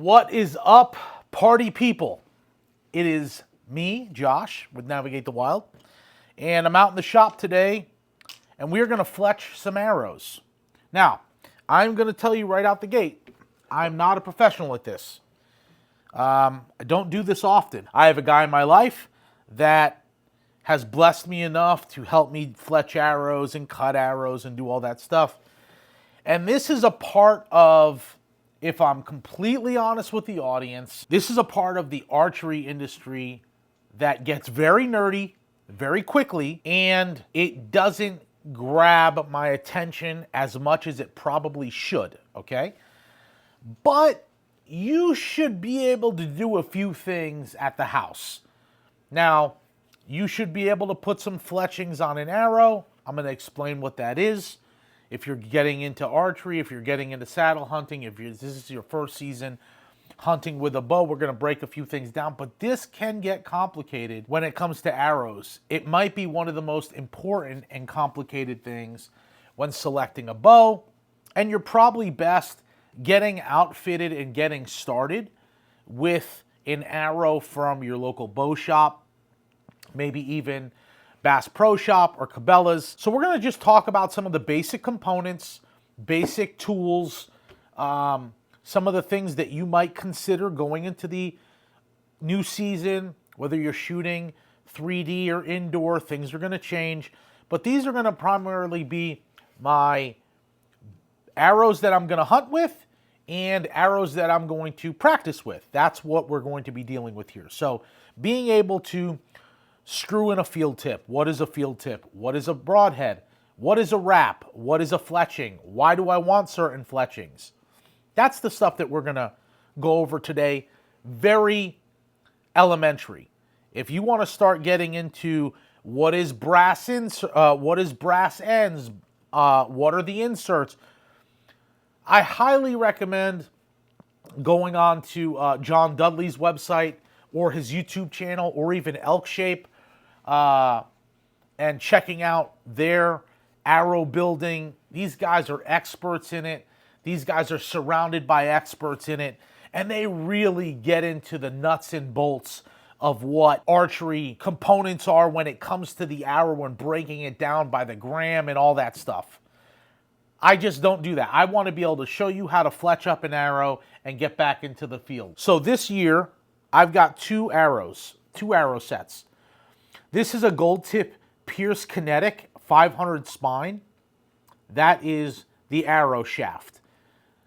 What is up, party people? It is me, Josh, with Navigate the Wild, and I'm out in the shop today, and we're going to fletch some arrows. Now, I'm going to tell you right out the gate, I'm not a professional at this. I don't do this often. I have a guy in my life that has blessed me enough to help me fletch arrows and cut arrows and do all that stuff. And this is a part of, if I'm completely honest with the audience, this is a part of the archery industry that gets very nerdy very quickly, and it doesn't grab my attention as much as it probably should, okay? But you should be able to do a few things at the house. Now, you should be able to put some fletchings on an arrow. I'm going to explain what that is. If you're getting into archery, if you're getting into saddle hunting, if this is your first season hunting with a bow, we're going to break a few things down. But this can get complicated when it comes to arrows. It might be one of the most important and complicated things when selecting a bow. And you're probably best getting outfitted and getting started with an arrow from your local bow shop, maybe even Bass Pro Shop or Cabela's. So we're going to just talk about some of the basic components, basic tools, some of the things that you might consider going into the new season, whether you're shooting 3D or indoor, things are going to change. But these are going to primarily be my arrows that I'm going to hunt with and arrows that I'm going to practice with. That's what we're going to be dealing with here. So being able to screw in a field tip. What is a field tip? What is a broadhead? What is a wrap? What is a fletching? Why do I want certain fletchings? That's the stuff that we're going to go over today. Very elementary. If you want to start getting into what is brass ends, what are the inserts, I highly recommend going on to John Dudley's website or his YouTube channel or even Elk Shape, and checking out their arrow building. These guys are experts in it. These guys are surrounded by experts in it, and they really get into the nuts and bolts of what archery components are when it comes to the arrow and breaking it down by the gram and all that stuff. I just don't do that. I want to be able to show you how to fletch up an arrow and get back into the field. So this year, I've got two arrow sets. This is a gold tip Pierce Kinetic 500 spine. That is the arrow shaft.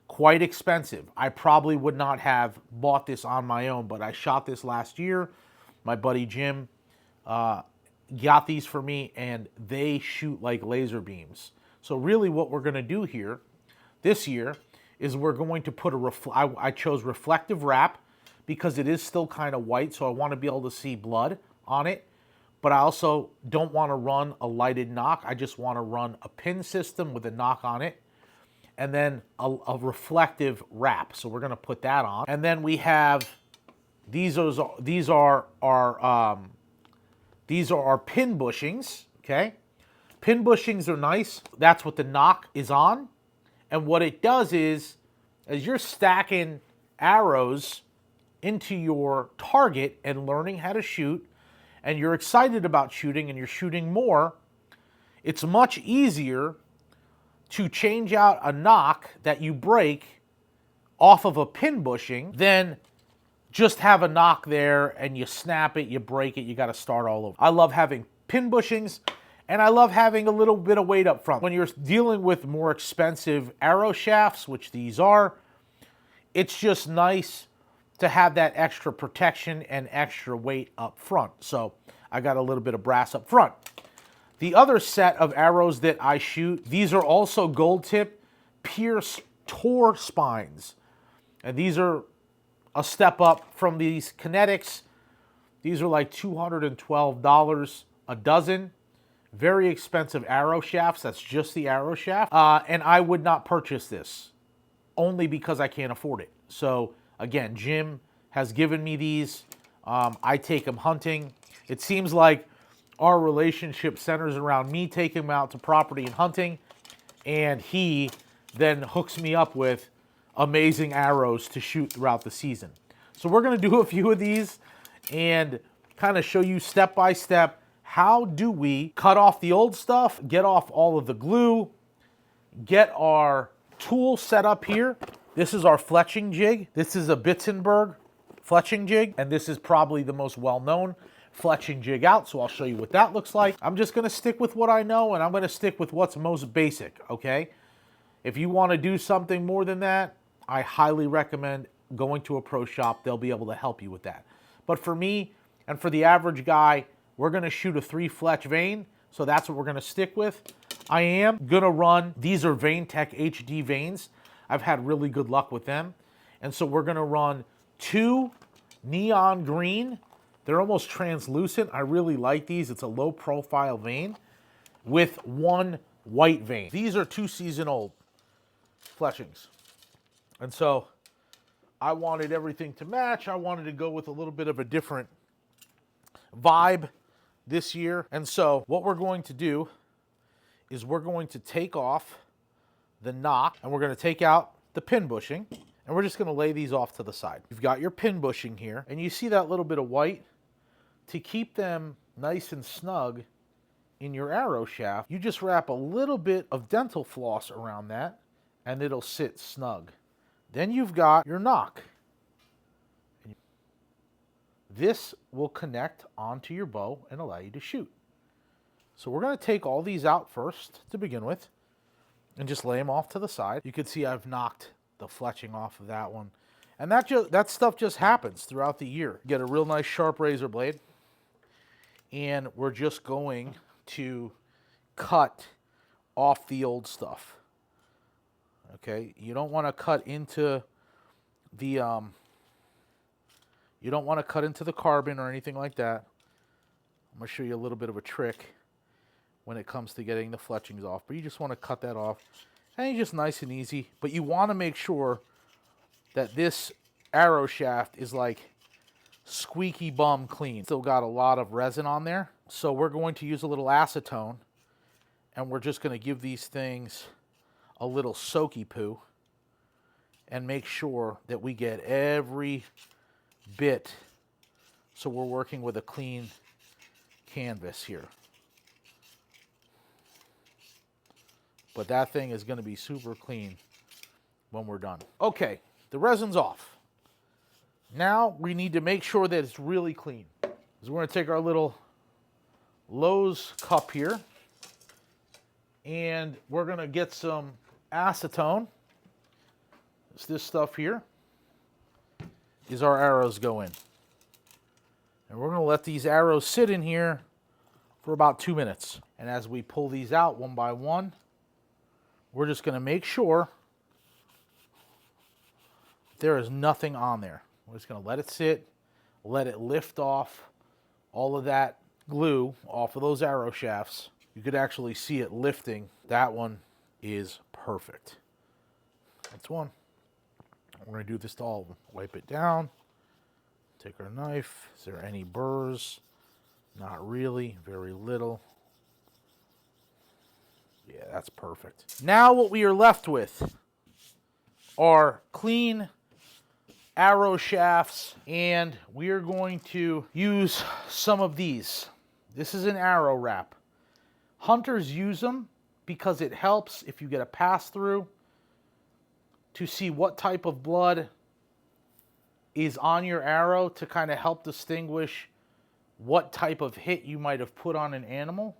Quite expensive. I probably would not have bought this on my own, but I shot this last year. My buddy Jim got these for me, and they shoot like laser beams. So really what we're going to do here this year is we're going to put I chose reflective wrap because it is still kind of white, so I want to be able to see blood on it. But I also don't want to run a lighted knock. I just want to run a pin system with a knock on it, and then a reflective wrap. So we're going to put that on. And then we have, these are our pin bushings, okay? Pin bushings are nice. That's what the knock is on. And what it does is, as you're stacking arrows into your target and learning how to shoot, and you're excited about shooting and you're shooting more, it's much easier to change out a knock that you break off of a pin bushing than just have a knock there and you snap it, you break it, you got to start all over. I love having pin bushings, and I love having a little bit of weight up front. When you're dealing with more expensive arrow shafts, which these are, it's just nice to have that extra protection and extra weight up front. So I got a little bit of brass up front. The other set of arrows that I shoot, these are also gold tip Pierce Tor spines. And these are a step up from these Kinetics. These are like $212 a dozen. Very expensive arrow shafts. That's just the arrow shaft. And I would not purchase this only because I can't afford it. So again, Jim has given me these. I take them hunting. It seems like our relationship centers around me taking them out to property and hunting, and he then hooks me up with amazing arrows to shoot throughout the season. So we're going to do a few of these and kind of show you step by step how do we cut off the old stuff, get off all of the glue, get our tool set up here. This is our fletching jig. This is a Bitzenberg fletching jig, and this is probably the most well-known fletching jig out, so I'll show you what that looks like. I'm just going to stick with what I know, and I'm going to stick with what's most basic, okay? If you want to do something more than that, I highly recommend going to a pro shop. They'll be able to help you with that. But for me and for the average guy, we're going to shoot a 3-fletch vane, so that's what we're going to stick with. I am going to run, these are VaneTech HD vanes. I've had really good luck with them. And so we're going to run 2 neon green. They're almost translucent. I really like these. It's a low profile vane with 1 white vane. These are 2-season-old fletchings. And so I wanted everything to match. I wanted to go with a little bit of a different vibe this year. And so what we're going to do is we're going to take off the knock and we're going to take out the pin bushing and we're just going to lay these off to the side. You've got your pin bushing here and you see that little bit of white. To keep them nice and snug in your arrow shaft, you just wrap a little bit of dental floss around that and it'll sit snug. Then you've got your knock. This will connect onto your bow and allow you to shoot. So we're going to take all these out first to begin with and just lay them off to the side. You can see I've knocked the fletching off of that one. And that stuff just happens throughout the year. Get a real nice sharp razor blade and we're just going to cut off the old stuff. Okay, you don't want to cut into the carbon or anything like that. I'm going to show you a little bit of a trick when it comes to getting the fletchings off, but you just want to cut that off. And it's just nice and easy, but you want to make sure that this arrow shaft is like squeaky bum clean. Still got a lot of resin on there, so we're going to use a little acetone and we're just going to give these things a little soaky poo and make sure that we get every bit so we're working with a clean canvas here. But that thing is going to be super clean when we're done. Okay, the resin's off. Now we need to make sure that it's really clean. So we're going to take our little Lowe's cup here and we're going to get some acetone. It's this stuff here. Is our arrows go in. And we're going to let these arrows sit in here for about 2 minutes. And as we pull these out one by one, we're just going to make sure there is nothing on there. We're just going to let it sit, let it lift off all of that glue off of those arrow shafts. You could actually see it lifting. That one is perfect. That's one. We're going to do this to all of them. Wipe it down. Take our knife. Is there any burrs? Not really. Very little. Yeah, that's perfect. Now what we are left with are clean arrow shafts, and we are going to use some of these. This is an arrow wrap. Hunters use them because it helps if you get a pass through to see what type of blood is on your arrow to kind of help distinguish what type of hit you might have put on an animal.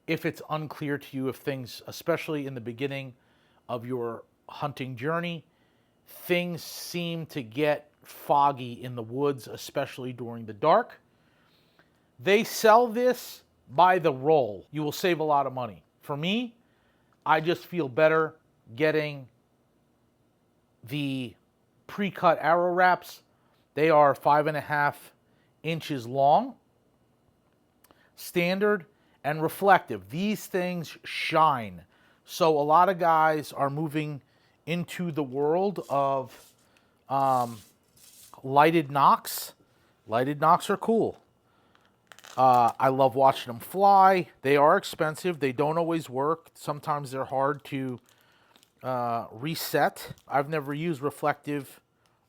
If it's unclear to you, if things, especially in the beginning of your hunting journey, things seem to get foggy in the woods, especially during the dark. They sell this by the roll. You will save a lot of money. For me, I just feel better getting the pre-cut arrow wraps. They are 5.5 inches long, standard and reflective. These things shine. So a lot of guys are moving into the world of lighted knocks. Lighted knocks are cool. I love watching them fly. They are expensive. They don't always work. Sometimes they're hard to reset. I've never used reflective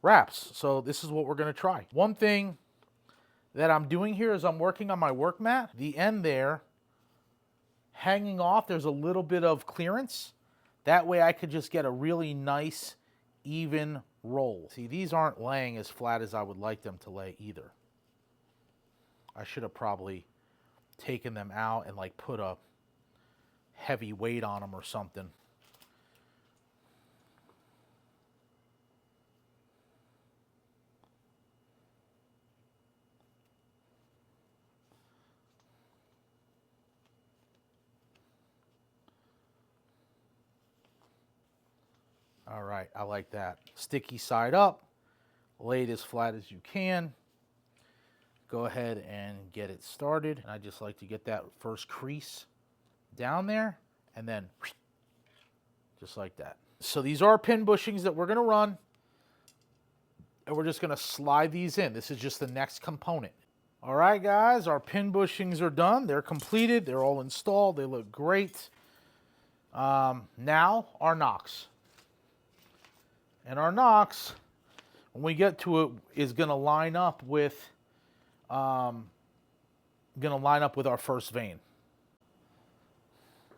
wraps, so this is what we're going to try. One thing that I'm doing here is I'm working on my work mat. The end there, hanging off, there's a little bit of clearance. That way I could just get a really nice, even roll. See, these aren't laying as flat as I would like them to lay either. I should have probably taken them out and like put a heavy weight on them or something. All right, I like that. Sticky side up, lay it as flat as you can. Go ahead and get it started. And I just like to get that first crease down there and then just like that. So these are pin bushings that we're gonna run, and we're just gonna slide these in. This is just the next component. All right, guys, our pin bushings are done. They're completed, they're all installed, they look great. Now our nocks. And our nocks, when we get to it, is gonna line up with our first vein.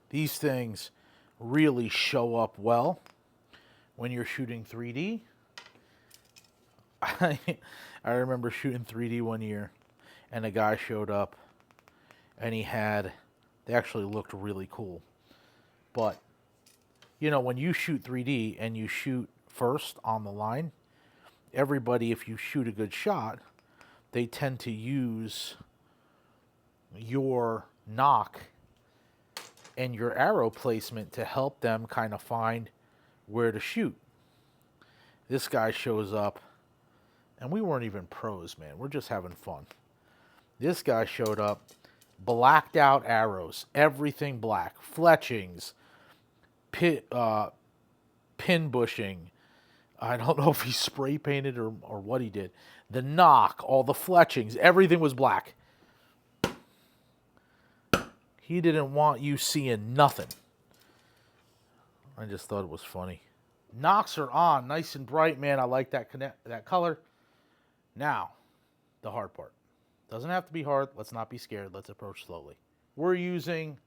These things really show up well when you're shooting 3D. I remember shooting 3D one year, and a guy showed up, and they actually looked really cool. But, you know, when you shoot 3D and you shoot first on the line, everybody, if you shoot a good shot, they tend to use your nock and your arrow placement to help them kind of find where to shoot. This guy shows up, and we weren't even pros, man. We're just having fun. This guy showed up, blacked out arrows, everything black, fletchings, pin bushing. I don't know if he spray painted or what he did. The nock, all the fletchings, everything was black. He didn't want you seeing nothing. I just thought it was funny. Nocks are on, nice and bright, man. I like that color. Now, the hard part. Doesn't have to be hard. Let's not be scared. Let's approach slowly. We're using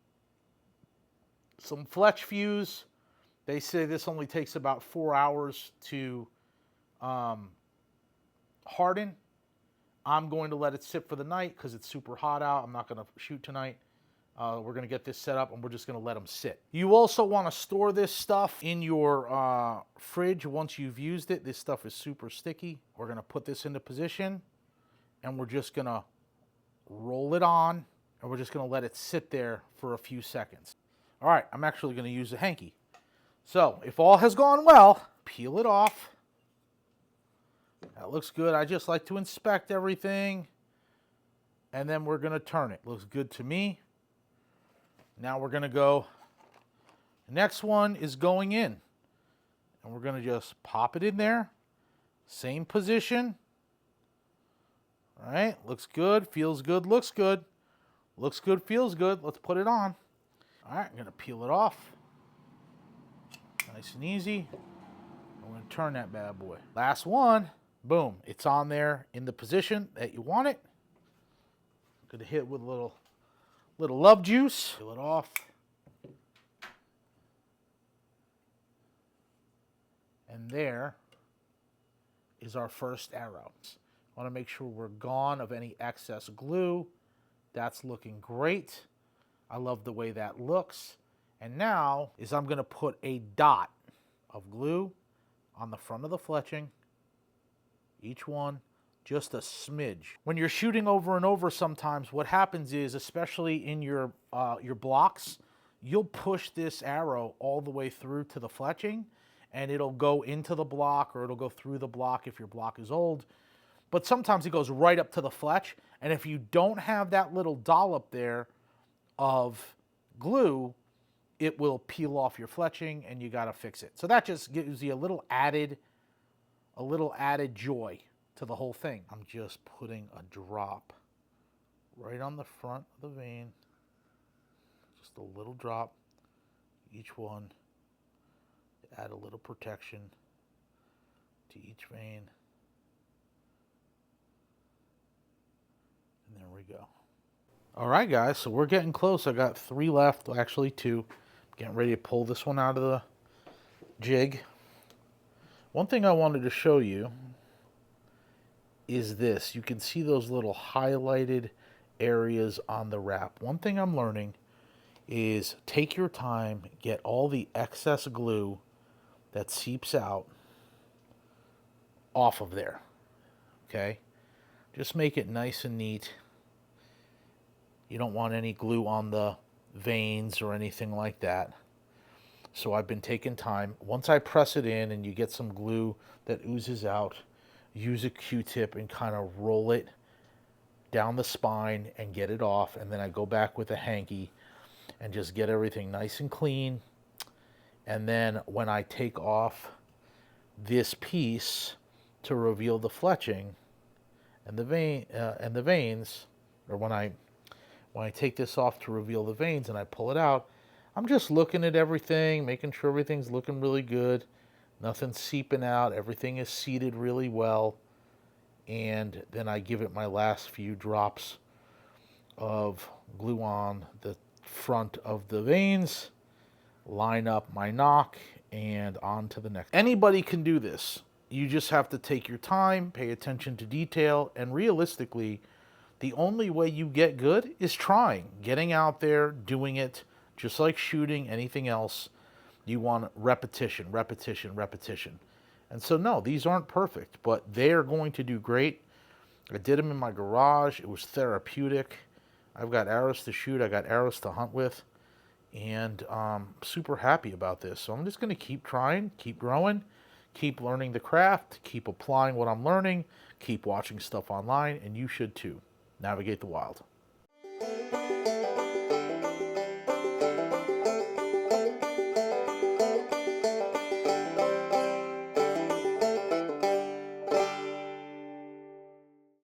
some Fletch fuse. They say this only takes about 4 hours to harden. I'm going to let it sit for the night because it's super hot out. I'm not going to shoot tonight. We're going to get this set up, and we're just going to let them sit. You also want to store this stuff in your fridge once you've used it. This stuff is super sticky. We're going to put this into position, and we're just going to roll it on, and we're just going to let it sit there for a few seconds. All right, I'm actually going to use a hanky. So if all has gone well, peel it off. That looks good. I just like to inspect everything, and then we're going to turn it. Looks good to me. Now we're going to go, the next one is going in, and we're going to just pop it in there. Same position. All right, looks good, feels good, looks good. Looks good, feels good. Let's put it on. All right, I'm going to peel it off. Nice and easy. I'm going to turn that bad boy. Last one. Boom. It's on there in the position that you want it. I'm going to hit with a little love juice. Peel it off. And there is our first arrow. I want to make sure we're gone of any excess glue. That's looking great. I love the way that looks. And now is I'm going to put a dot of glue on the front of the fletching. Each one, just a smidge. When you're shooting over and over, sometimes what happens is, especially in your blocks, you'll push this arrow all the way through to the fletching, and it'll go into the block, or it'll go through the block if your block is old. But sometimes it goes right up to the fletch, and if you don't have that little dollop there of glue, it will peel off your fletching, and you got to fix it. So that just gives you a little added joy to the whole thing. I'm just putting a drop right on the front of the vein. Just a little drop, each one. Add a little protection to each vein. And there we go. All right, guys, so we're getting close. I got 3 left, actually 2. Getting ready to pull this one out of the jig. One thing I wanted to show you is this. You can see those little highlighted areas on the wrap. One thing I'm learning is take your time, get all the excess glue that seeps out off of there, okay? Just make it nice and neat. You don't want any glue on the veins or anything like that. So I've been taking time. Once I press it in and you get some glue that oozes out, use a Q-tip and kind of roll it down the spine and get it off. And then I go back with a hanky and just get everything nice and clean. And then when I take off this piece to reveal the fletching and the veins, or when I take this off to reveal the veins and I pull it out, I'm just looking at everything, making sure everything's looking really good. Nothing's seeping out. Everything is seated really well. And then I give it my last few drops of glue on the front of the veins, line up my knock, and on to the next. Anybody can do this. You just have to take your time, pay attention to detail, and realistically, the only way you get good is trying, getting out there, doing it. Just like shooting, anything else, you want repetition, repetition, repetition. And so, no, these aren't perfect, but they are going to do great. I did them in my garage. It was therapeutic. I've got arrows to shoot. I got arrows to hunt with. And I'm super happy about this. So I'm just going to keep trying, keep growing, keep learning the craft, keep applying what I'm learning, keep watching stuff online, and you should too. Navigate the wild.